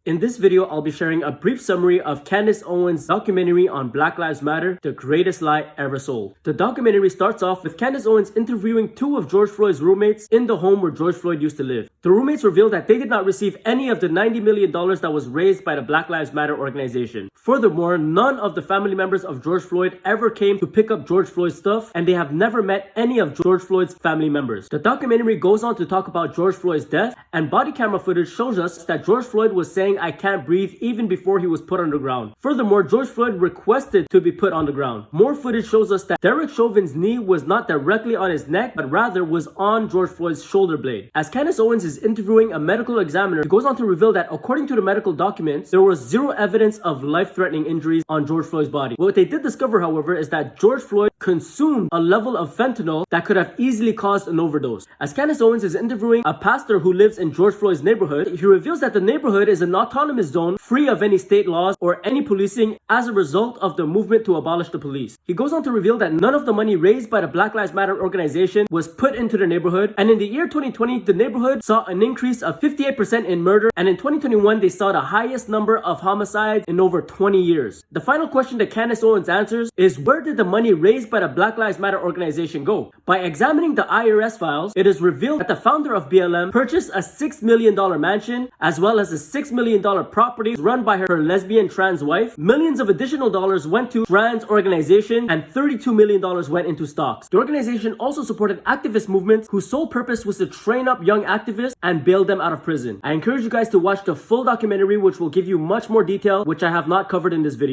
In this video, I'll be sharing a brief summary of Candace Owens' documentary on Black Lives Matter, The Greatest Lie Ever Sold. The documentary starts off with Candace Owens interviewing two of George Floyd's roommates in the home where George Floyd used to live. The roommates revealed that they did not receive any of the $90 million that was raised by the Black Lives Matter organization. Furthermore, none of the family members of George Floyd ever came to pick up George Floyd's stuff, and they have never met any of George Floyd's family members. The documentary goes on to talk about George Floyd's death, and body camera footage shows us that George Floyd was saying, "I can't breathe," even before he was put on the ground. Furthermore, George Floyd requested to be put on the ground. More footage shows us that Derek Chauvin's knee was not directly on his neck, but rather was on George Floyd's shoulder blade. As Candace Owens is interviewing a medical examiner, he goes on to reveal that according to the medical documents, there was zero evidence of life-threatening injuries on George Floyd's body. What they did discover, however, is that George Floyd consumed a level of fentanyl that could have easily caused an overdose. As Candace Owens is interviewing a pastor who lives in George Floyd's neighborhood, he reveals that the neighborhood is an autonomous zone free of any state laws or any policing as a result of the movement to abolish the police. He goes on to reveal that none of the money raised by the Black Lives Matter organization was put into the neighborhood, and in the year 2020, the neighborhood saw an increase of 58% in murder, and in 2021, they saw the highest number of homicides in over 20 years. The final question that Candace Owens answers is, where did the money raised by the Black Lives Matter organization go? By examining the IRS files, it is revealed that the founder of BLM purchased a $6 million mansion, as well as a $6 million property run by her lesbian trans wife. Millions of additional dollars went to trans organizations, and $32 million went into stocks. The organization also supported activist movements whose sole purpose was to train up young activists and bail them out of prison. I encourage you guys to watch the full documentary, which will give you much more detail, which I have not covered in this video.